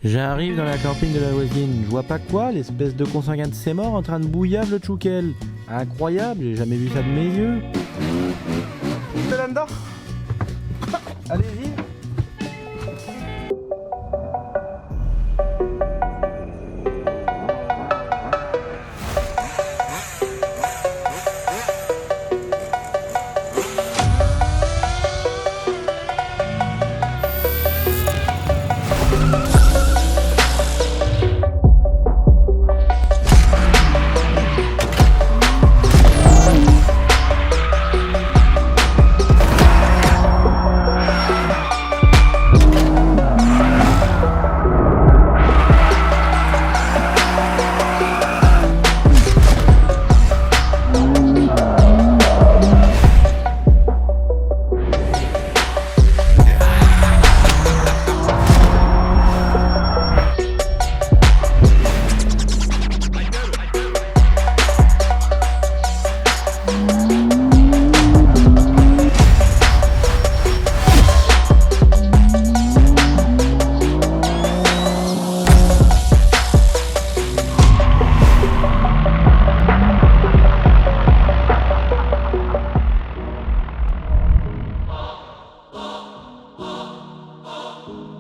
J'arrive dans la camping de la voisine, je vois pas quoi, l'espèce de consanguin de ses morts en train de bouillave le tchoukel. Incroyable, j'ai jamais vu ça de mes yeux. C'est là-dedans. Allez-y.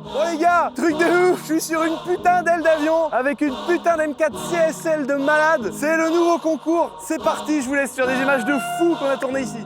Bon les gars, truc de ouf, je suis sur une putain d'aile d'avion avec une putain d'M4 CSL de malade. C'est le nouveau concours, c'est parti, je vous laisse sur des images de fou qu'on a tourné ici.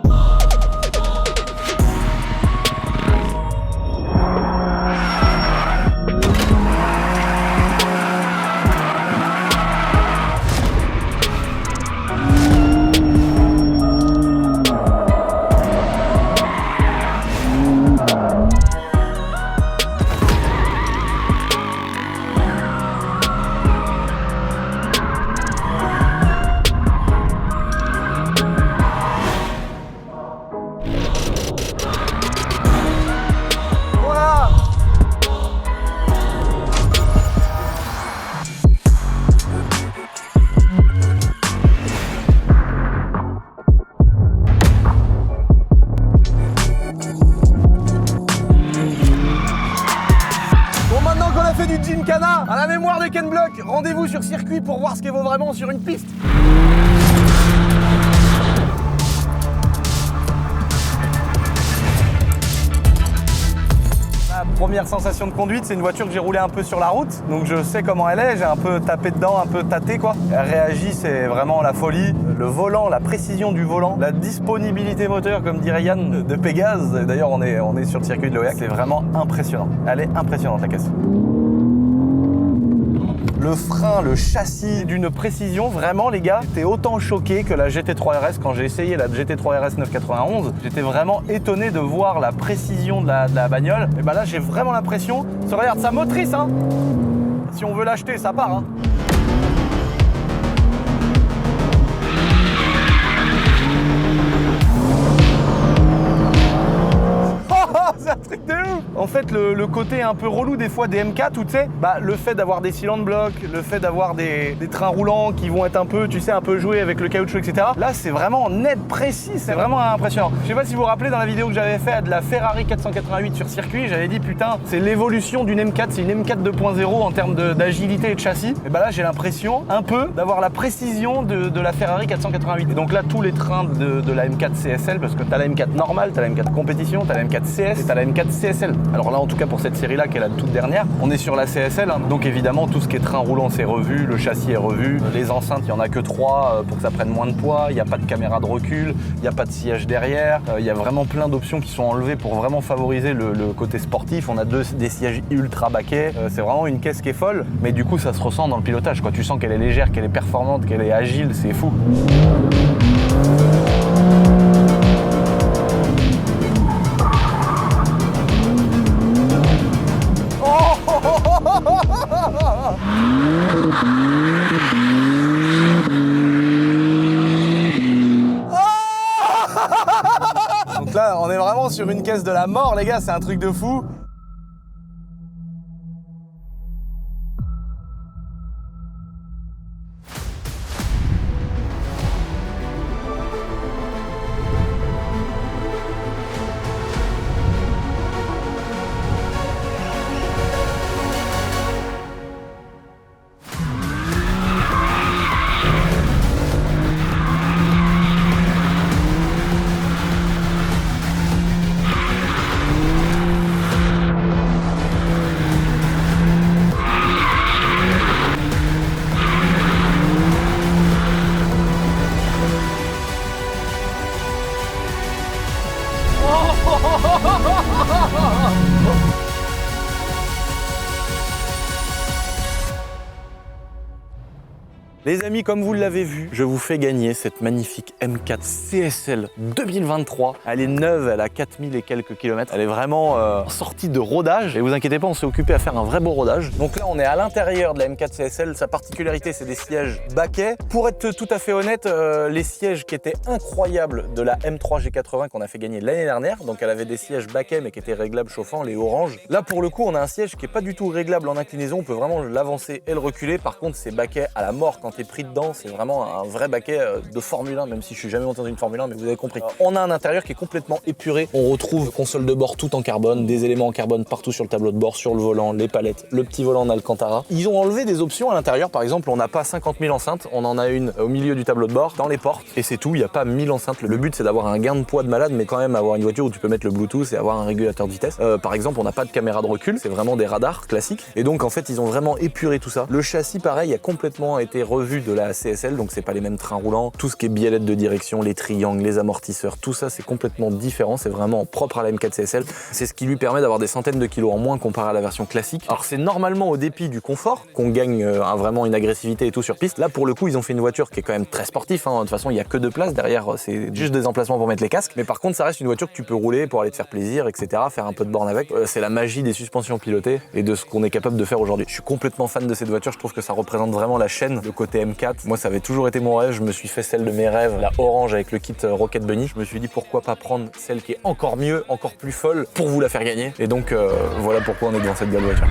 Du Gymkhana à la mémoire de Ken Block. Rendez-vous sur circuit pour voir ce qu'elle vaut vraiment sur une piste. Ma première sensation de conduite, c'est une voiture que j'ai roulée un peu sur la route, donc je sais comment elle est, j'ai un peu tapé dedans, un peu tâté quoi. Elle réagit, c'est vraiment la folie. Le volant, la précision du volant, la disponibilité moteur, comme dirait Yann, de Pégase. D'ailleurs, on est sur le circuit de l'Oyac, c'est vraiment impressionnant. Elle est impressionnante la caisse. Le frein, le châssis d'une précision, vraiment les gars, j'étais autant choqué que la GT3 RS quand j'ai essayé la GT3 RS 991. J'étais vraiment étonné de voir la précision de la bagnole. Et bah là j'ai vraiment l'impression, regarde sa motrice hein. Si on veut l'acheter, ça part hein. C'est un truc de ouf. En fait, le côté un peu relou des fois des M4, où tu sais, bah, le fait d'avoir des cylindres blocs, le fait d'avoir des trains roulants qui vont être un peu, tu sais, un peu joués avec le caoutchouc, etc. Là, c'est vraiment net, précis, c'est vraiment impressionnant. Je sais pas si vous vous rappelez dans la vidéo que j'avais fait de la Ferrari 488 sur circuit, j'avais dit putain, c'est l'évolution d'une M4, c'est une M4 2.0 en termes d'agilité et de châssis. Et bah là, j'ai l'impression un peu d'avoir la précision de la Ferrari 488. Et donc là, tous les trains de la M4 CSL, parce que t'as la M4 normale, t'as la M4 compétition, t'as la M4 CS et t'as la M4 CSL. Alors là, en tout cas pour cette série-là, qui est la toute dernière, on est sur la CSL. Hein. Donc évidemment, tout ce qui est train roulant, c'est revu, le châssis est revu. Les enceintes, il n'y en a que 3 pour que ça prenne moins de poids. Il n'y a pas de caméra de recul, il n'y a pas de sillage derrière. Il y a vraiment plein d'options qui sont enlevées pour vraiment favoriser le côté sportif. On a des sièges ultra baquets. C'est vraiment une caisse qui est folle. Mais du coup, ça se ressent dans le pilotage, quoi. Tu sens qu'elle est légère, qu'elle est performante, qu'elle est agile. C'est fou. Donc là, on est vraiment sur une caisse de la mort, les gars, c'est un truc de fou. Les amis, comme vous l'avez vu, je vous fais gagner cette magnifique M4 CSL 2023. Elle est neuve, elle a 4000 et quelques kilomètres. Elle est vraiment sortie de rodage. Et vous inquiétez pas, on s'est occupé à faire un vrai beau rodage. Donc là, on est à l'intérieur de la M4 CSL. Sa particularité, c'est des sièges baquets. Pour être tout à fait honnête, les sièges qui étaient incroyables de la M3 G80 qu'on a fait gagner l'année dernière, donc elle avait des sièges baquets mais qui étaient réglables chauffants, les oranges. Là, pour le coup, on a un siège qui est pas du tout réglable en inclinaison. On peut vraiment l'avancer et le reculer. Par contre, c'est baquet à la mort. Quand t'es pris dedans, c'est vraiment un vrai baquet de Formule 1, même si je suis jamais monté dans une Formule 1, mais vous avez compris. On a un intérieur qui est complètement épuré. On retrouve console de bord tout en carbone, des éléments en carbone partout sur le tableau de bord, sur le volant, les palettes, le petit volant en Alcantara. Ils ont enlevé des options à l'intérieur. Par exemple, on n'a pas 50 000 enceintes, on en a une au milieu du tableau de bord, dans les portes, et c'est tout. Il n'y a pas 1000 enceintes. Le but, c'est d'avoir un gain de poids de malade, mais quand même avoir une voiture où tu peux mettre le Bluetooth et avoir un régulateur de vitesse. Par exemple, on n'a pas de caméra de recul, c'est vraiment des radars classiques. Et donc, en fait, ils ont vraiment épuré tout ça. Le châssis, pareil, a complètement été revu de la CSL, donc c'est pas les mêmes trains roulants. Tout ce qui est biellette de direction, les triangles, les amortisseurs, tout ça, c'est complètement différent. C'est vraiment propre à la M4 CSL. C'est ce qui lui permet d'avoir des centaines de kilos en moins comparé à la version classique. Alors, c'est normalement au dépit du confort qu'on gagne vraiment une agressivité et tout sur piste. Là, pour le coup, ils ont fait une voiture qui est quand même très sportive. De toute façon, il y a que 2 places derrière, c'est juste des emplacements pour mettre les casques. Mais par contre, ça reste une voiture que tu peux rouler pour aller te faire plaisir, etc. Faire un peu de borne avec. C'est la magie des suspensions pilotées et de ce qu'on est capable de faire aujourd'hui. Je suis complètement fan de cette voiture. Je trouve que ça représente vraiment la chaîne, le côté M4. Moi, ça avait toujours été mon rêve. Je me suis fait celle de mes rêves, la orange avec le kit Rocket Bunny. Je me suis dit pourquoi pas prendre celle qui est encore mieux, encore plus folle pour vous la faire gagner. Et donc, voilà pourquoi on est dans cette belle voiture.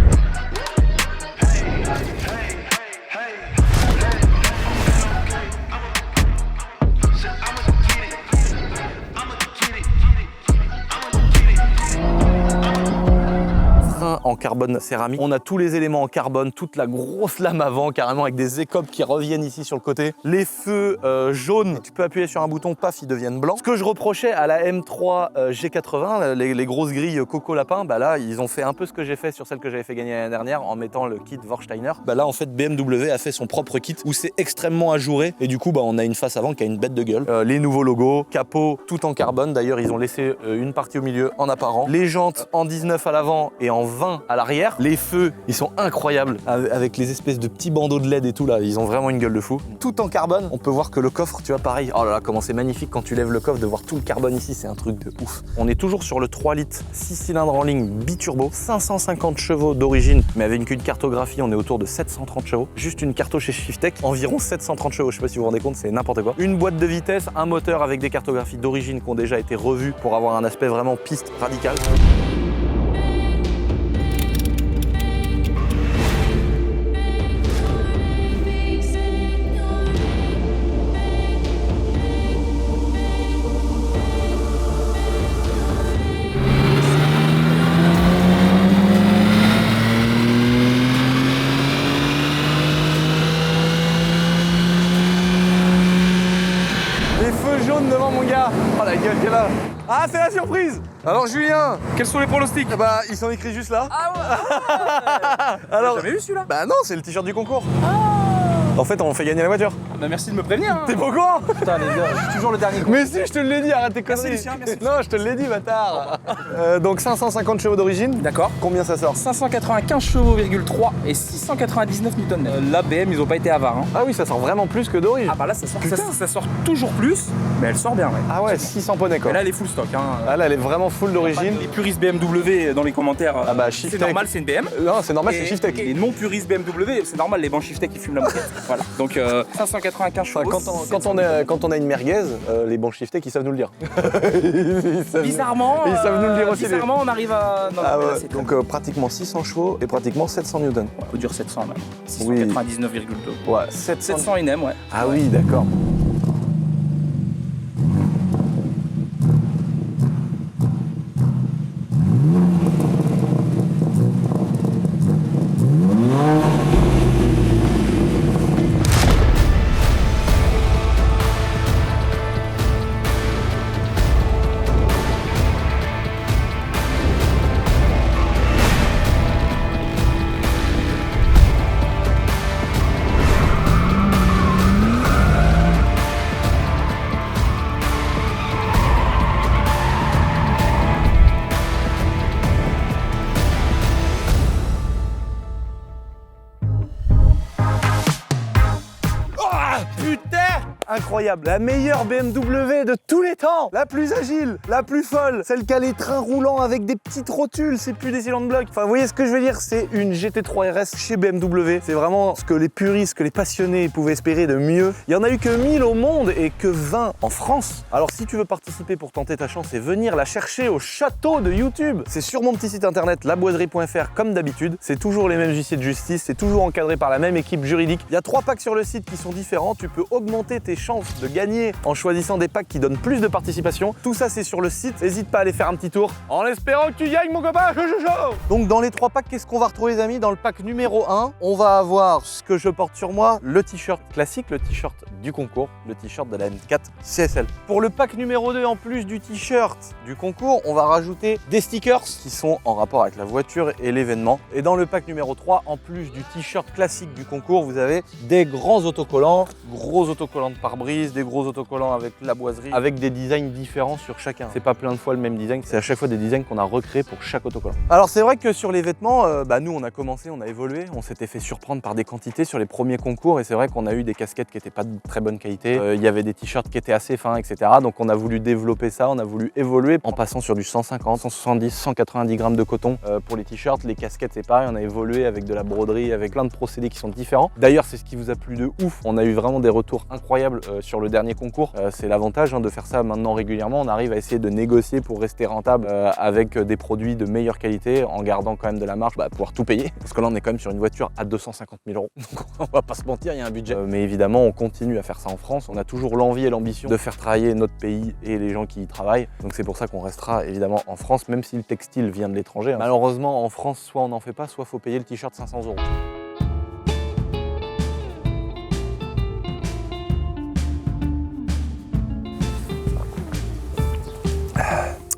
En carbone céramique. On a tous les éléments en carbone, toute la grosse lame avant, carrément avec des écopes qui reviennent ici sur le côté. Les feux jaunes, tu peux appuyer sur un bouton, paf, ils deviennent blancs. Ce que je reprochais à la M3 G80, les grosses grilles Coco Lapin, bah là, ils ont fait un peu ce que j'ai fait sur celle que j'avais fait gagner l'année dernière en mettant le kit Warsteiner. Bah là, en fait, BMW a fait son propre kit où c'est extrêmement ajouré et du coup, bah, on a une face avant qui a une bête de gueule. Les nouveaux logos, capot, tout en carbone. D'ailleurs, ils ont laissé une partie au milieu en apparent. Les jantes en 19 à l'avant et en 20 à l'arrière. Les feux, ils sont incroyables avec les espèces de petits bandeaux de LED et tout là, ils ont vraiment une gueule de fou. Tout en carbone, on peut voir que le coffre, tu vois, pareil. Oh là là, comment c'est magnifique quand tu lèves le coffre de voir tout le carbone ici, c'est un truc de ouf. On est toujours sur le 3 litres, 6 cylindres en ligne, biturbo, 550 chevaux d'origine, mais avec une cartographie, on est autour de 730 chevaux. Juste une carto chez Shiftech, environ 730 chevaux, je sais pas si vous vous rendez compte, c'est n'importe quoi. Une boîte de vitesse, un moteur avec des cartographies d'origine qui ont déjà été revues pour avoir un aspect vraiment piste radical. Devant mon gars. Oh la gueule qu'elle a. Ah, c'est la surprise. Alors Julien, quels sont les pronostics? Bah ils sont écrits juste là. Ah ouais. Alors J'ai jamais vu celui-là. Bah non, c'est le t-shirt du concours. En fait, on fait gagner la voiture. Bah merci de me prévenir. Hein. T'es pas au courant? Putain les gars, je suis toujours le dernier. Mais si, je te l'ai dit, arrête tes conneries. Merci Lucien, merci. Non, je te l'ai dit, bâtard. Donc 550 chevaux d'origine. D'accord. Combien ça sort? 595 chevaux,3 et 699 Nm. Là BM, ils ont pas été avares. Hein. Ah oui, ça sort vraiment plus que d'origine. Ah bah là ça sort. Ça sort toujours plus, mais elle sort bien ouais. Ah ouais, 600 poneys quoi. Et là elle est full stock. Hein. Ah là, elle est vraiment full d'origine. Les puristes BMW dans les commentaires. Ah bah c'est Shiftech. normal, c'est une BM. Non, c'est normal, c'est Et Shiftech. les non puristes BMW, c'est normal, les bancs Shiftech ils fument la moquette. Voilà. Donc 595 chevaux. Quand on a une merguez, les bons Shiftech, ils savent nous le dire. Bizarrement, ils savent nous le dire aussi. Bizarrement, on arrive à. Non, Ah mais là, ouais. c'est Donc pratiquement 600 chevaux et pratiquement 700 newtons. on peut dire 700 même. Oui. 699,2. Ouais, 700. 700 Nm, ouais. Ah oui, d'accord. incroyable. La meilleure BMW de tous les temps. La plus agile, la plus folle. Celle qui a les trains roulants avec des petites rotules. C'est plus des cylindres blocs. Enfin, vous voyez ce que je veux dire? C'est une GT3 RS chez BMW. C'est vraiment ce que les puristes, que les passionnés pouvaient espérer de mieux. Il y en a eu que 1000 au monde et que 20 en France. Alors si tu veux participer pour tenter ta chance et venir la chercher au château de YouTube, c'est sur mon petit site internet laboiserie.fr comme d'habitude. C'est toujours les mêmes huissiers de justice, c'est toujours encadré par la même équipe juridique. Il y a 3 packs sur le site qui sont différents. Tu peux augmenter tes chances de gagner en choisissant des packs qui donnent plus de participation. Tout ça c'est sur le site. N'hésite pas à aller faire un petit tour en espérant que tu gagnes mon copain. Donc dans les 3 packs, qu'est-ce qu'on va retrouver les amis? Dans le pack numéro 1, on va avoir ce que je porte sur moi, le t-shirt classique, le t-shirt du concours, le t-shirt de la M4 CSL. Pour le pack numéro 2, en plus du t-shirt du concours, on va rajouter des stickers qui sont en rapport avec la voiture et l'événement. Et dans le pack numéro 3, en plus du t-shirt classique du concours, vous avez des grands autocollants, gros autocollants de pare-brise, des gros autocollants avec la boiserie, avec des designs différents sur chacun. C'est pas plein de fois le même design, c'est à chaque fois des designs qu'on a recréés pour chaque autocollant. Alors c'est vrai que sur les vêtements, nous on a commencé, on a évolué, on s'était fait surprendre par des quantités sur les premiers concours et c'est vrai qu'on a eu des casquettes qui n'étaient pas de très bonne qualité, il y avait des t-shirts qui étaient assez fins, etc. Donc on a voulu développer ça, on a voulu évoluer en passant sur du 150, 170, 190 grammes de coton pour les t-shirts. Les casquettes c'est pareil, on a évolué avec de la broderie, avec plein de procédés qui sont différents. D'ailleurs c'est ce qui vous a plu de ouf, on a eu vraiment des retours incroyables sur le dernier concours. C'est l'avantage de faire ça maintenant régulièrement, on arrive à essayer de négocier pour rester rentable avec des produits de meilleure qualité en gardant quand même de la marge, pouvoir tout payer. Parce que là on est quand même sur une voiture à 250 000 €, donc on va pas se mentir, il y a un budget. Mais évidemment on continue à faire ça en France, on a toujours l'envie et l'ambition de faire travailler notre pays et les gens qui y travaillent. Donc c'est pour ça qu'on restera évidemment en France, même si le textile vient de l'étranger. Malheureusement en France, soit on n'en fait pas, soit faut payer le t-shirt 500 €.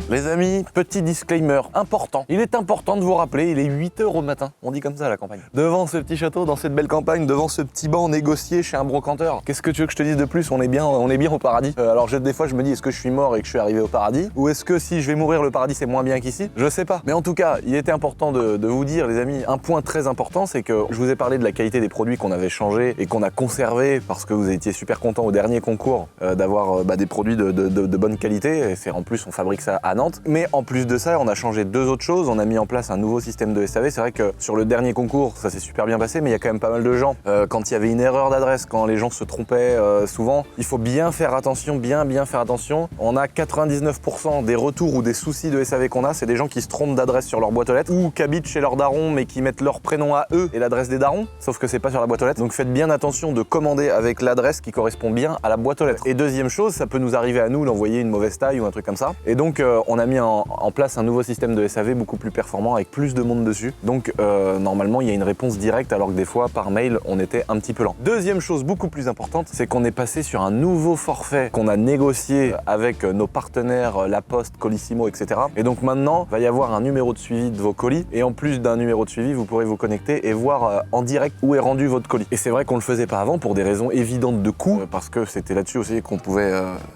Les amis, petit disclaimer important. Il est important de vous rappeler, il est 8 h au matin. On dit comme ça à la campagne. Devant ce petit château, dans cette belle campagne, devant ce petit banc négocié chez un brocanteur. Qu'est-ce que tu veux que je te dise de plus? On est bien au paradis. Alors des fois je me dis, est-ce que je suis mort et que je suis arrivé au paradis? Ou est-ce que si je vais mourir, le paradis c'est moins bien qu'ici? Je sais pas. Mais en tout cas, il était important de vous dire, les amis, un point très important, c'est que je vous ai parlé de la qualité des produits qu'on avait changés et qu'on a conservés parce que vous étiez super contents au dernier concours d'avoir des produits de bonne qualité. Et c'est en plus, on fabrique ça à Nantes. Mais en plus de ça, on a changé 2 autres choses. On a mis en place un nouveau système de SAV. C'est vrai que sur le dernier concours, ça s'est super bien passé, mais il y a quand même pas mal de gens. Quand il y avait une erreur d'adresse, quand les gens se trompaient souvent, il faut bien faire attention, bien faire attention. On a 99% des retours ou des soucis de SAV qu'on a, c'est des gens qui se trompent d'adresse sur leur boîte aux lettres ou qui habitent chez leur daron mais qui mettent leur prénom à eux et l'adresse des darons, sauf que c'est pas sur la boîte aux lettres. Donc faites bien attention de commander avec l'adresse qui correspond bien à la boîte aux lettres. Et deuxième chose, ça peut nous arriver à nous d'envoyer une mauvaise taille ou un truc comme ça. Et donc on a mis en place un nouveau système de SAV beaucoup plus performant avec plus de monde dessus. Donc normalement il y a une réponse directe alors que des fois par mail on était un petit peu lent. Deuxième chose beaucoup plus importante, c'est qu'on est passé sur un nouveau forfait qu'on a négocié avec nos partenaires La Poste, Colissimo, etc. Et donc maintenant il va y avoir un numéro de suivi de vos colis et en plus d'un numéro de suivi vous pourrez vous connecter et voir en direct où est rendu votre colis. Et c'est vrai qu'on le faisait pas avant pour des raisons évidentes de coût parce que c'était là-dessus aussi qu'on pouvait...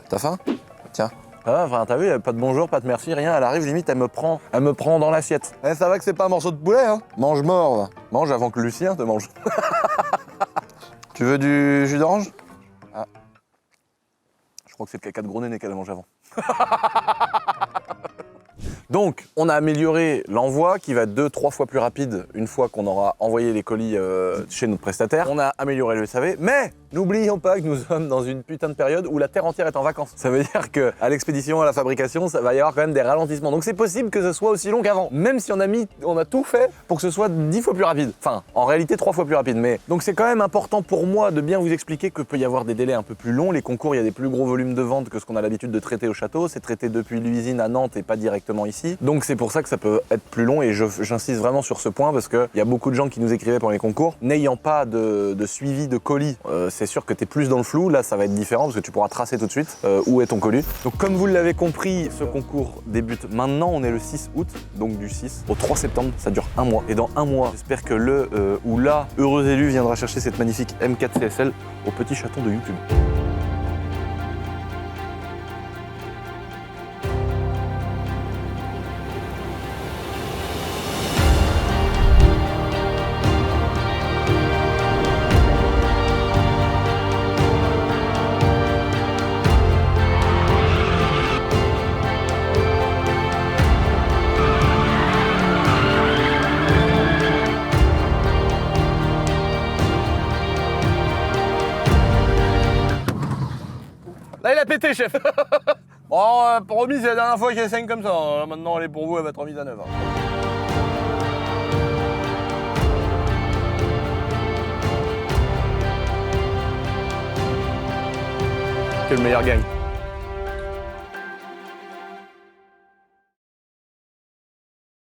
T'as faim? Tiens. Enfin, t'as vu, pas de bonjour, pas de merci, rien. Elle arrive, limite, elle me prend dans l'assiette. Eh, ça va que c'est pas un morceau de poulet, hein? Mange mort, va. Mange avant que Lucien te mange. Tu veux du jus d'orange? Ah. Je crois que c'est le caca de gros néné qu'elle a mangé avant. Donc, on a amélioré l'envoi qui va être 2-3 fois plus rapide une fois qu'on aura envoyé les colis chez notre prestataire. On a amélioré le SAV, mais n'oublions pas que nous sommes dans une putain de période où la Terre entière est en vacances. Ça veut dire qu'à l'expédition, à la fabrication, ça va y avoir quand même des ralentissements. Donc c'est possible que ce soit aussi long qu'avant. Même si on a tout fait pour que ce soit 10 fois plus rapide. Enfin, en réalité 3 fois plus rapide. Mais donc c'est quand même important pour moi de bien vous expliquer que peut y avoir des délais un peu plus longs. Les concours, il y a des plus gros volumes de vente que ce qu'on a l'habitude de traiter au château. C'est traité depuis l'usine à Nantes et pas directement ici. Donc c'est pour ça que ça peut être plus long et j'insiste vraiment sur ce point parce qu'il y a beaucoup de gens qui nous écrivaient pendant les concours. N'ayant pas de suivi de colis, c'est sûr que tu es plus dans le flou. Là, ça va être différent parce que tu pourras tracer tout de suite où est ton colis. Donc comme vous l'avez compris, ce concours débute maintenant. On est le 6 août, donc du 6 au 3 septembre. Ça dure un mois. Et dans un mois, j'espère que le ou la heureux élu viendra chercher cette magnifique M4 CSL au petit chaton de YouTube. Là, il a pété, chef. Bon, promis, c'est la dernière fois qu'elle saigne comme ça. Hein. Maintenant, elle est pour vous, elle va être remise à neuf. Hein. Que le meilleur gagne.